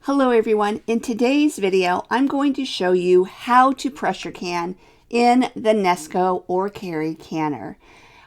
Hello everyone. In today's video, I'm going to show you how to pressure can in the Nesco or Carey canner.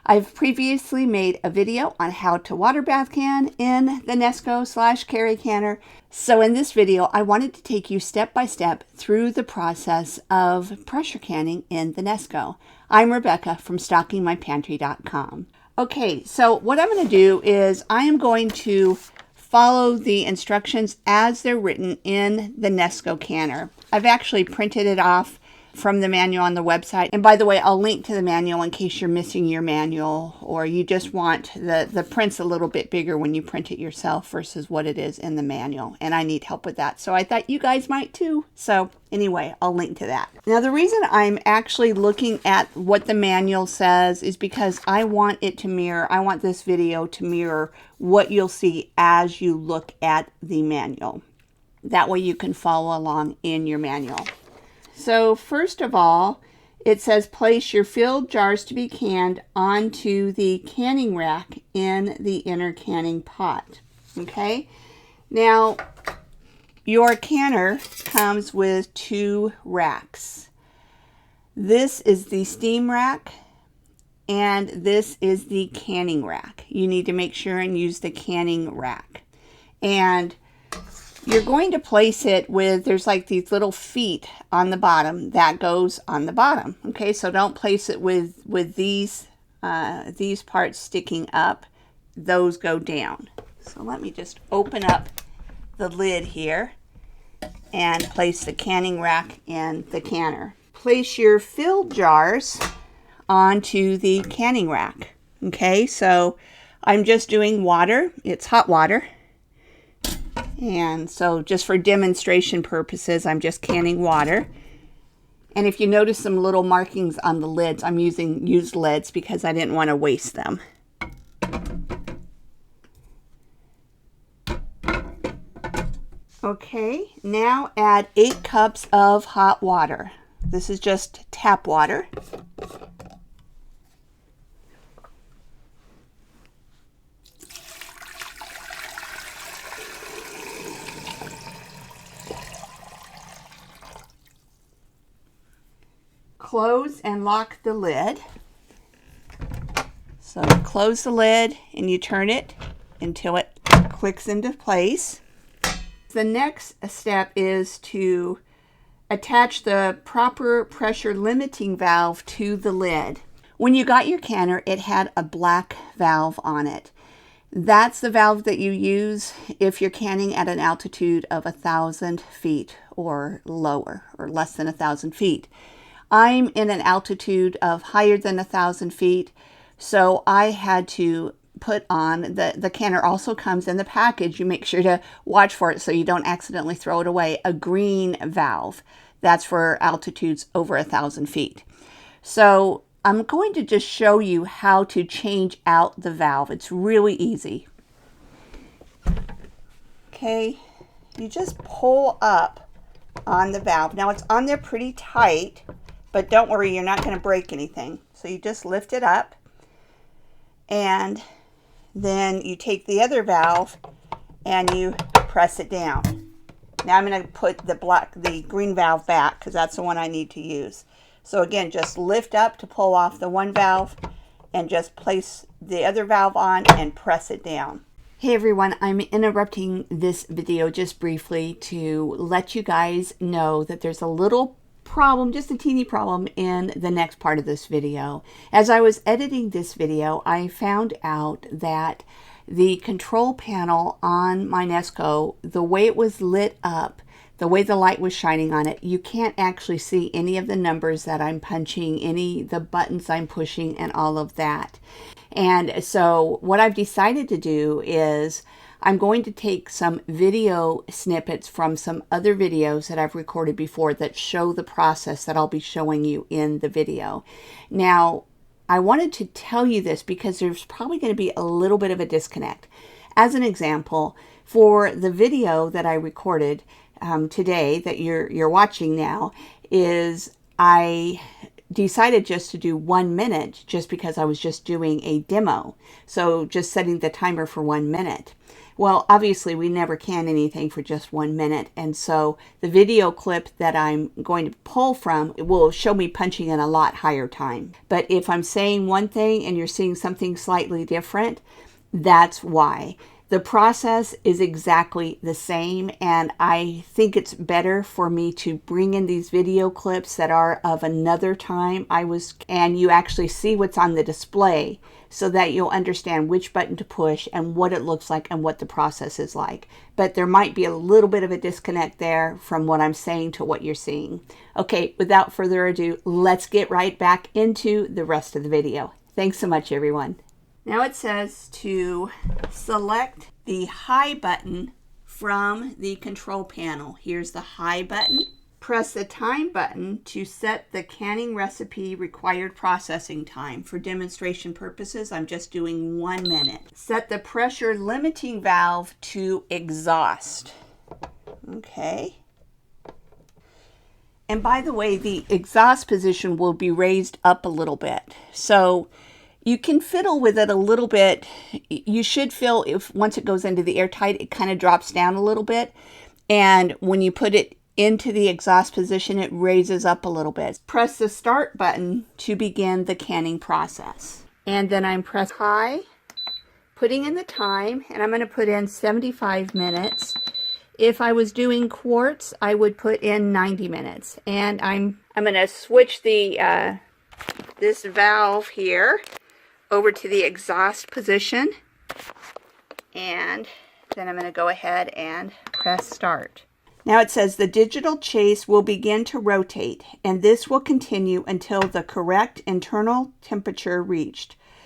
I've previously made a video on how to water bath can in the Nesco/Carey canner. So in this video, I wanted to take you step by step through the process of pressure canning in the Nesco. I'm Rebecca from StockingMyPantry.com. Okay, so what I'm going to do is I am going to follow the instructions as they're written in the Nesco canner. I've actually printed it off from the manual on the website. And by the way, I'll link to the manual in case you're missing your manual or you just want the prints a little bit bigger when you print it yourself versus what it is in the manual. And I need help with that. So I thought you guys might too. So anyway, I'll link to that. Now the reason I'm actually looking at what the manual says is because I want it to mirror, I want this video to mirror what you'll see as you look at the manual. That way you can follow along in your manual. So first of all, it says place your filled jars to be canned onto the canning rack in the inner canning pot. Okay, now your canner comes with two racks. This is the steam rack and this is the canning rack. You need to make sure and use the canning rack. And you're going to place it with, there's like these little feet on the bottom that goes on the bottom. Okay, so don't place it with these parts sticking up. Those go down. So let me just open up the lid here and place the canning rack in the canner. Place your filled jars onto the canning rack. Okay, so I'm just doing water. It's hot water. And so just for demonstration purposes, I'm just canning water. And if you notice some little markings on the lids, I'm using used lids because I didn't want to waste them. Okay, now add 8 cups of hot water. This is just tap water. Close and lock the lid. So close the lid and you turn it until it clicks into place. The next step is to attach the proper pressure limiting valve to the lid. When you got your canner, it had a black valve on it. That's the valve that you use if you're canning at an altitude of 1,000 feet or lower, or less than 1,000 feet. I'm in an altitude of higher than 1,000 feet, so I had to put on, the canner also comes in the package, you make sure to watch for it so you don't accidentally throw it away, a green valve. That's for altitudes over 1,000 feet. So I'm going to just show you how to change out the valve. It's really easy. Okay, you just pull up on the valve. Now it's on there pretty tight, but don't worry, you're not going to break anything. So you just lift it up and then you take the other valve and you press it down. Now I'm going to put the green valve back because that's the one I need to use. So again, just lift up to pull off the one valve and just place the other valve on and press it down. Hey everyone, I'm interrupting this video just briefly to let you guys know that there's a little problem, just a teeny problem in the next part of this video. As I was editing this video, I found out that the control panel on my Nesco, the way it was lit up, the way the light was shining on it, you can't actually see any of the numbers that I'm punching, the buttons I'm pushing, and all of that. And so what I've decided to do is I'm going to take some video snippets from some other videos that I've recorded before that show the process that I'll be showing you in the video. Now, I wanted to tell you this because there's probably going to be a little bit of a disconnect. As an example, for the video that I recorded today that you're watching now, is I decided just to do 1 minute just because I was just doing a demo. So just setting the timer for 1 minute. Well, obviously we never can anything for just 1 minute, and so the video clip that I'm going to pull from, it will show me punching in a lot higher time. But if I'm saying one thing and you're seeing something slightly different, that's why. The process is exactly the same, and I think it's better for me to bring in these video clips that are of another time and you actually see what's on the display so that you'll understand which button to push and what it looks like and what the process is like. But there might be a little bit of a disconnect there from what I'm saying to what you're seeing. Okay, without further ado, let's get right back into the rest of the video. Thanks so much, everyone. Now it says to select the high button from the control panel. Here's the high button. Press the time button to set the canning recipe required processing time. For demonstration purposes, I'm just doing 1 minute. Set the pressure limiting valve to exhaust. Okay. And by the way, the exhaust position will be raised up a little bit. So you can fiddle with it a little bit. You should feel if once it goes into the airtight, it kind of drops down a little bit. And when you put it into the exhaust position, it raises up a little bit. Press the start button to begin the canning process. And then I'm pressing high, putting in the time, and I'm going to put in 75 minutes. If I was doing quarts, I would put in 90 minutes. And I'm going to switch the this valve here over to the exhaust position, and then I'm going to go ahead and press start. Now it says the digital chase will begin to rotate, and this will continue until the correct internal temperature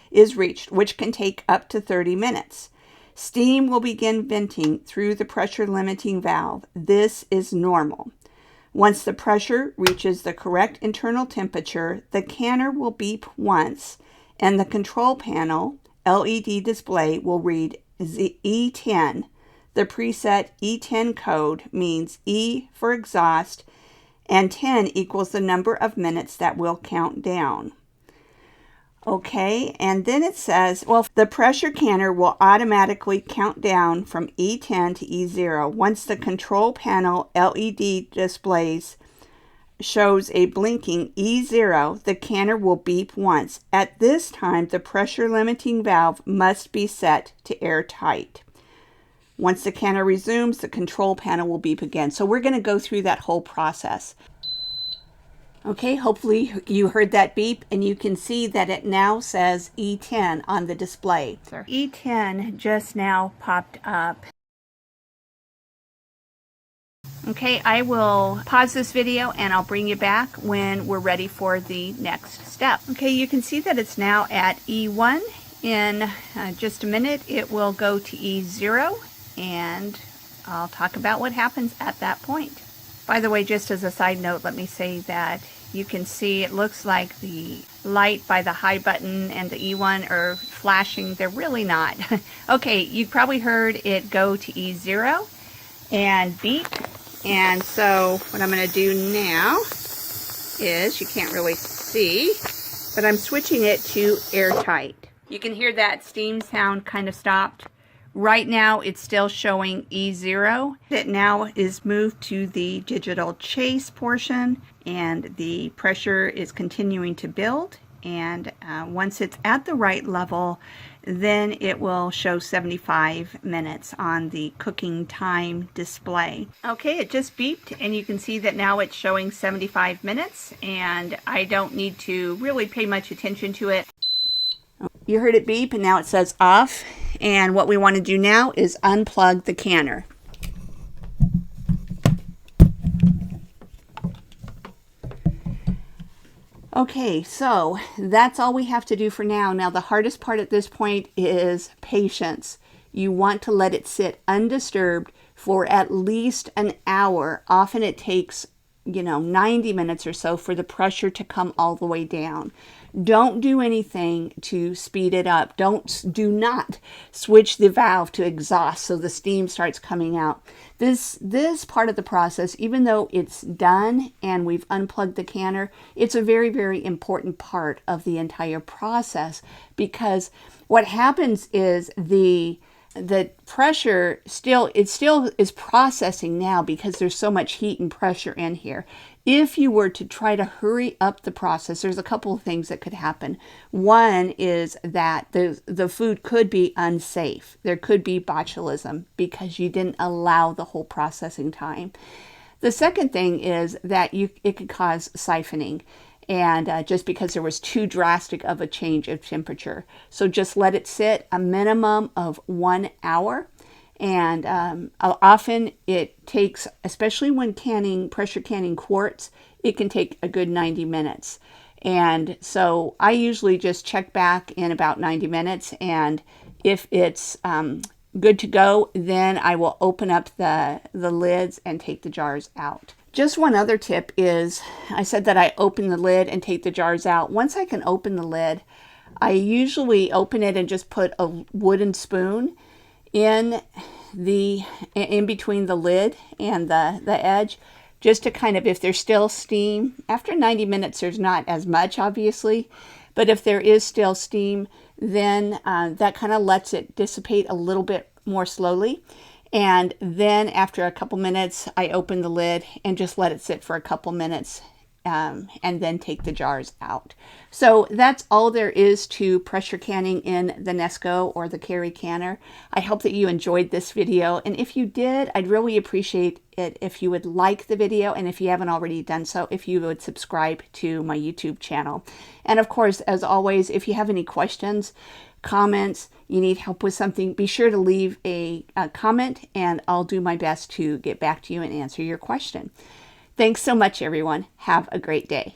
is reached, which can take up to 30 minutes. Steam will begin venting through the pressure limiting valve. This is normal. Once the pressure reaches the correct internal temperature, the canner will beep once, and the control panel LED display will read E10. The preset E10 code means E for exhaust, and 10 equals the number of minutes that will count down. Okay, and then it says, well, the pressure canner will automatically count down from E10 to E0. Once the control panel LED displays shows a blinking E0, the canner will beep once. At this time, the pressure limiting valve must be set to airtight. Once the canner resumes, the control panel will beep again. So we're going to go through that whole process. Okay, hopefully you heard that beep, and you can see that it now says E10 on the display. E10 just now popped up. Okay, I will pause this video and I'll bring you back when we're ready for the next step. Okay, you can see that it's now at E1. In just a minute, it will go to E0, and I'll talk about what happens at that point. By the way, just as a side note, let me say that you can see it looks like the light by the high button and the E1 are flashing. They're really not. Okay, you probably heard it go to E0 and beep. And so what I'm going to do now is, you can't really see, but I'm switching it to airtight. You can hear that steam sound kind of stopped. Right now it's still showing E0. It now is moved to the digital chase portion, and the pressure is continuing to build. And once it's at the right level, then it will show 75 minutes on the cooking time display. Okay, it just beeped, and you can see that now it's showing 75 minutes, and I don't need to really pay much attention to it. You heard it beep, and now it says off. And what we want to do now is unplug the canner. Okay, so that's all we have to do for now. Now the hardest part at this point is patience. You want to let it sit undisturbed for at least an hour. Often it takes, 90 minutes or so for the pressure to come all the way down. Don't do anything to speed it up. Do not switch the valve to exhaust so the steam starts coming out. This part of the process, even though it's done and we've unplugged the canner, it's a very, very important part of the entire process, because what happens is the the pressure still is processing now because there's so much heat and pressure in here. If you were to try to hurry up the process, there's a couple of things that could happen. One is that the food could be unsafe. There could be botulism because you didn't allow the whole processing time. The second thing is that it could cause siphoning, and just because there was too drastic of a change of temperature. So just let it sit a minimum of 1 hour. And often it takes, especially when pressure canning quartz, it can take a good 90 minutes. And so I usually just check back in about 90 minutes. And if it's good to go, then I will open up the lids and take the jars out. Just one other tip is, I said that I open the lid and take the jars out. Once I can open the lid, I usually open it and just put a wooden spoon in between the lid and the edge, just to kind of, if there's still steam. After 90 minutes, there's not as much, obviously, but if there is still steam, then that kind of lets it dissipate a little bit more slowly. And then after a couple minutes, I open the lid and just let it sit for a couple minutes, and then take the jars out. So that's all there is to pressure canning in the Nesco or the Carey canner. I hope that you enjoyed this video. And if you did, I'd really appreciate it if you would like the video. And if you haven't already done so, if you would subscribe to my YouTube channel. And of course, as always, if you have any questions, comments, you need help with something, be sure to leave a comment, and I'll do my best to get back to you and answer your question. Thanks so much, everyone. Have a great day.